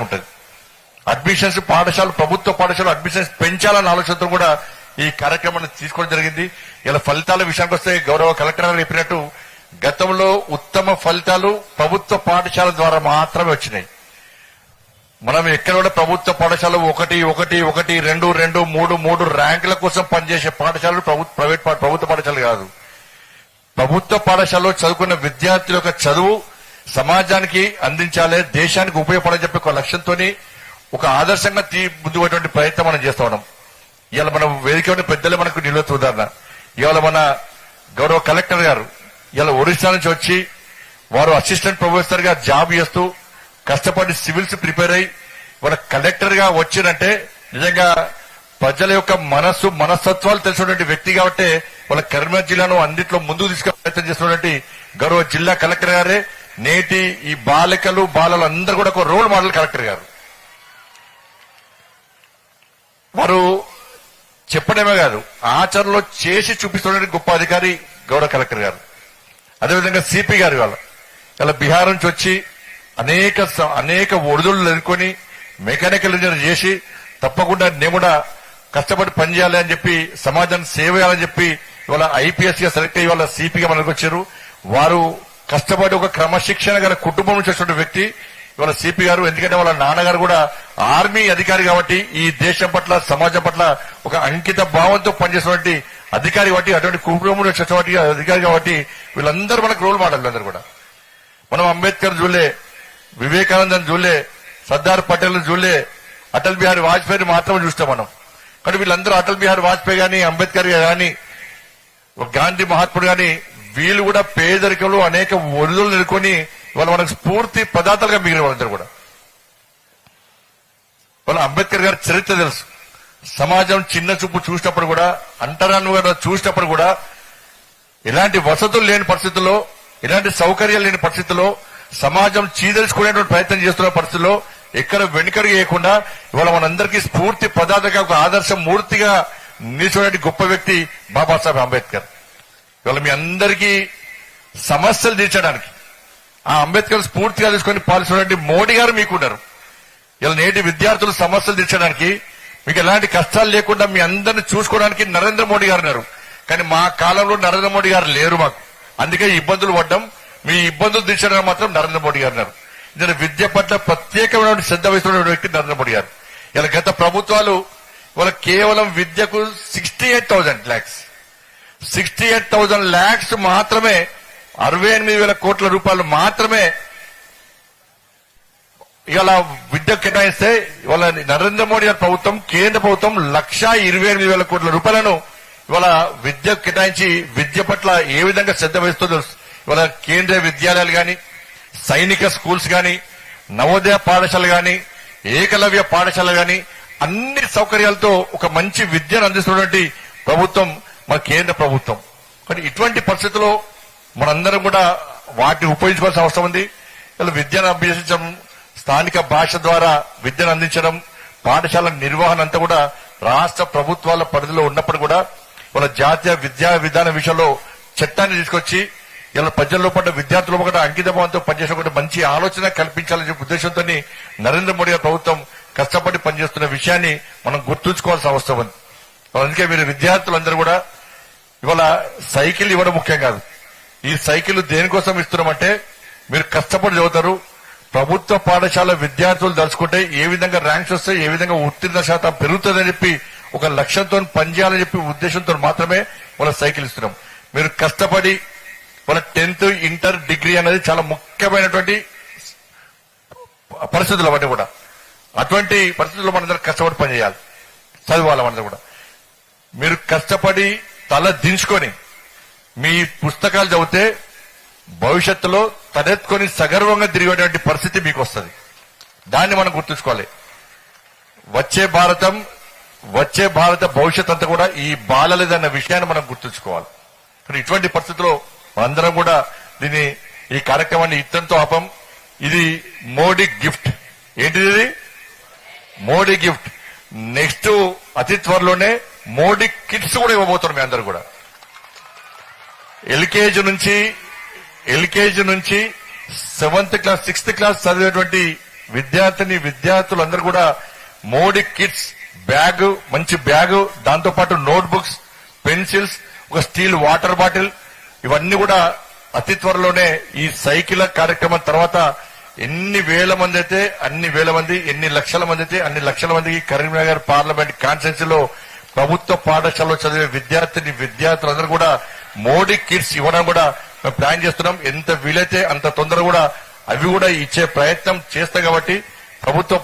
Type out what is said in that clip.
ఉంటుంది. అడ్మిషన్స్ పాఠశాలలు, ప్రభుత్వ పాఠశాలలు అడ్మిషన్స్ పెంచాలన్న ఆలోచనతో కూడా ఈ కార్యక్రమాన్ని తీసుకోవడం జరిగింది. ఇలా ఫలితాల విషయానికి వస్తే గౌరవ కలెక్టర్ గారు చెప్పినట్టు గతంలో ఉత్తమ ఫలితాలు ప్రభుత్వ పాఠశాల ద్వారా మాత్రమే వచ్చినాయి. మనం ఎక్కడ కూడా ప్రభుత్వ పాఠశాల 1, 1, 1, 2, 2, 3, 3 ర్యాంకుల కోసం పనిచేసే పాఠశాలలు ప్రభుత్వ పాఠశాలలు కాదు. ప్రభుత్వ పాఠశాలలో చదువుకున్న విద్యార్థుల యొక్క చదువు సమాజానికి అందించాలి, దేశానికి ఉపయోగపడాలని చెప్పి ఒక లక్ష్యంతో ఒక ఆదర్శంగా ముందుకుపోయేటువంటి ప్రయత్నం మనం చేస్తా ఉన్నాం. ఇవాళ మనం వేదిక పెద్దలే మనకు నిలువెత్తు ఉదాహరణ. ఇవాళ మన గౌరవ కలెక్టర్ గారు ఇలా ఒరిస్సా నుంచి వచ్చి వారు అసిస్టెంట్ ప్రొఫెసర్ గా జాబ్ చేస్తూ కష్టపడి సివిల్స్ ప్రిపేర్ అయ్యి వాళ్ళ కలెక్టర్ గా వచ్చినంటే నిజంగా ప్రజల యొక్క మనస్తత్వాలు తెలిసినటువంటి వ్యక్తి కాబట్టి వాళ్ళ కరీంనగర్ జిల్లాను అన్నింటిలో ముందుకు తీసుకునే ప్రయత్నం చేస్తున్నటువంటి గౌరవ జిల్లా కలెక్టర్ గారే నేటి ఈ బాలికలు బాలలు అందరూ కూడా ఒక రోల్ మోడల్ కలెక్టర్ గారు. వారు చెప్పడమే కాదు ఆచరణలో చేసి చూపిస్తున్న గొప్ప అధికారి గౌరవ కలెక్టర్ గారు. అదేవిధంగా సిపి గారు ఇలా బీహార్ నుంచి వచ్చి అనేక ఒడిదుడులు ఎదుర్కొని మెకానికల్ ఇంజనీర్ చేసి తప్పకుండా నేను కూడా కష్టపడి పనిచేయాలి అని చెప్పి సమాజాన్ని సేవ చేయాలని చెప్పి ఇవాళ ఐపీఎస్ గా సెలెక్ట్ అయ్యి వాళ్ళ సిపిగా మనకు వచ్చారు. వారు కష్టపడి ఒక క్రమశిక్షణ గల కుటుంబం నుంచి వచ్చిన వ్యక్తి ఇవాళ సిపి గారు. ఎందుకంటే వాళ్ళ నాన్నగారు కూడా ఆర్మీ అధికారి కాబట్టి ఈ దేశం పట్ల సమాజం పట్ల ఒక అంకిత భావంతో పనిచేసినటువంటి అధికారి కాబట్టి అటువంటి కుటుంబం వచ్చినటువంటి అధికారి కాబట్టి వీళ్ళందరూ మనకు రోల్ మోడల్. అందరూ కూడా మనం అంబేద్కర్ చూడలే, వివేకానందన్ చూడలే, సర్దార్ పటేల్ చూడలే, అటల్ బిహారీ వాజ్పేయి మాత్రమే చూస్తాం మనం. కానీ వీళ్ళందరూ అటల్ బిహారీ వాజ్పేయి గాని, అంబేద్కర్ గాని, గాంధీ మహాత్ముడు గాని వీళ్ళు కూడా పేదరికంలో అనేక ఒడిదులు ఎదుర్కొని వాళ్ళ మనకు స్ఫూర్తి పదార్థాలుగా మిగిలిన వాళ్ళందరూ కూడా. వాళ్ళ అంబేద్కర్ గారి చరిత్ర తెలుసు. సమాజం చిన్న చూపు చూసినప్పుడు కూడా, అంటరాను చూసినప్పుడు కూడా ఎలాంటి వసతులు లేని పరిస్థితుల్లో, ఎలాంటి సౌకర్యాలు లేని పరిస్థితుల్లో సమాజం చీదరించుకునేటువంటి ప్రయత్నం చేస్తున్న పరిస్థితుల్లో ఎక్కడ వెనుకడు చేయకుండా ఇవాళ మనందరికీ స్ఫూర్తి పదార్థంగా ఒక ఆదర్శ మూర్తిగా నిలిచినటువంటి గొప్ప వ్యక్తి బాబాసాహెబ్ అంబేద్కర్. ఇవాళ మీ అందరికీ సమస్యలు తీర్చడానికి ఆ అంబేద్కర్ స్ఫూర్తిగా తీసుకొని పాల్గొన్నటువంటి మోడీ గారు మీకున్నారు. ఇలా నేటి విద్యార్థులు సమస్యలు తీర్చడానికి, మీకు ఎలాంటి కష్టాలు లేకుండా మీ అందరిని చూసుకోవడానికి నరేంద్ర మోడీ గారు ఉన్నారు. కానీ మా కాలంలో నరేంద్ర మోడీ గారు లేరు మాకు, అందుకే ఇబ్బందులు పడ్డం. మీ ఇబ్బందులు తీర్చడానికి మాత్రం నరేంద్ర మోడీ గారు ఉన్నారు. ఇందులో విద్య పట్ల ప్రత్యేకమైన శ్రద్ధ వహిస్తున్న వ్యక్తి నరేంద్ర మోడీ గారు. ఇలా గత ప్రభుత్వాలు వాళ్ళ కేవలం విద్యకు 68,000 lakhs 68,000 lakhs మాత్రమే 68,000 కోట్ల రూపాయలు మాత్రమే ఇవాళ విద్యకు కేటాయిస్తే ఇవాళ నరేంద్ర మోడీ గారి ప్రభుత్వం, కేంద్ర ప్రభుత్వం 128,000 కోట్ల రూపాయలను ఇవాళ విద్యకు కేటాయించి విద్య పట్ల ఏ విధంగా శ్రద్ధ వహిస్తుందో ఇవాళ కేంద్రీయ విద్యాలయాలు గాని, సైనిక స్కూల్స్ గాని, నవోదయ పాఠశాలలు గాని, ఏకలవ్య పాఠశాలలు గాని అన్ని సౌకర్యాలతో ఒక మంచి విద్యను అందిస్తున్నటువంటి ప్రభుత్వం మన కేంద్ర ప్రభుత్వం. కానీ ఇటువంటి పరిస్థితుల్లో మనందరం కూడా వాటిని ఉపయోగించుకోవాల్సిన అవసరం ఉంది. ఇలా విద్యను అభ్యసించడం, స్థానిక భాష ద్వారా విద్యను అందించడం, పాఠశాల నిర్వహణ అంతా కూడా రాష్ట్ర ప్రభుత్వాల పరిధిలో ఉన్నప్పుడు కూడా వాళ్ళ జాతీయ విద్యా విధానం విషయంలో చట్టాన్ని తీసుకొచ్చి ఇలా ప్రజల్లో పడ్డ విద్యార్థుల పట్ల అంకిత భావంతో పనిచేసే ఒక మంచి ఆలోచన కల్పించాలనే ఉద్దేశంతో నరేంద్ర మోడీ గారి ప్రభుత్వం కష్టపడి పనిచేస్తున్న విషయాన్ని మనం గుర్తుంచుకోవాల్సిన అవసరం ఉంది. అందుకే మీరు విద్యార్థులందరూ కూడా ఇవాళ సైకిల్ ఇవ్వడం ముఖ్యం కాదు. ఈ సైకిల్ దేనికోసం ఇస్తున్నామంటే మీరు కష్టపడి చదువుతారు. ప్రభుత్వ పాఠశాల విద్యార్థులు తలుచుకుంటే ఏ విధంగా ర్యాంక్స్ వస్తాయి, ఏ విధంగా ఉత్తీర్ణ శాతం పెరుగుతుందని చెప్పి ఒక లక్ష్యంతో పనిచేయాలని చెప్పి ఉద్దేశంతో మాత్రమే వాళ్ళ సైకిల్ ఇస్తున్నాం. మీరు కష్టపడి వాళ్ళ 10th, ఇంటర్, డిగ్రీ అనేది చాలా ముఖ్యమైనటువంటి పరిస్థితులు అవన్నీ కూడా. అటువంటి పరిస్థితుల్లో మనందరం కష్టపడి పనిచేయాలి, చదవాలి. మనందరూ కూడా మీరు కష్టపడి తల దించుకొని మీ పుస్తకాలు చదివితే భవిష్యత్తులో తలెత్తుకొని సగర్వంగా తిరిగేటువంటి పరిస్థితి మీకు వస్తుంది. దాన్ని మనం గుర్తుంచుకోవాలి. వచ్చే భారత భవిష్యత్ అంతా కూడా ఈ బాలలేదన్న విషయాన్ని మనం గుర్తుంచుకోవాలి. కానీ ఇటువంటి పరిస్థితుల్లో మనందరం కూడా ఈ కార్యక్రమాన్ని ఇతంతో ఆపం. ఇది మోడీ గిఫ్ట్. ఏంటిది? ఇది మోడీ గిఫ్ట్. నెక్స్ట్ అతి త్వరలోనే మోడీ కిట్స్ కూడా ఇవ్వబోతున్నారు మీ అందరూ కూడా. ఎల్కేజీ నుంచి 7th క్లాస్ 6th క్లాస్ చదివేటువంటి విద్యార్థులందరూ కూడా మోడీ కిట్స్ బ్యాగ్, మంచి బ్యాగ్, దాంతో పాటు నోట్ బుక్స్, పెన్సిల్స్, ఒక స్టీల్ వాటర్ బాటిల్, ఇవన్నీ కూడా అతి త్వరలోనే ఈ సైకిల్ కార్యక్రమం తర్వాత ఎన్ని వేల మంది అయితే అన్ని వేల మంది, ఎన్ని లక్షల మంది అయితే అన్ని లక్షల మందికి కరీంనగర్ పార్లమెంట్ కాన్స్టిట్యున్సీ లో ప్రభుత్వ పాఠశాలలో చదివే విద్యార్థులందరూ కూడా మోడీ కిట్స్ ఇవ్వడం కూడా మేము ప్లాన్ చేస్తున్నాం. ఎంత వీలైతే అంత తొందరగా కూడా అవి కూడా ఇచ్చే ప్రయత్నం చేస్తాం కాబట్టి ప్రభుత్వ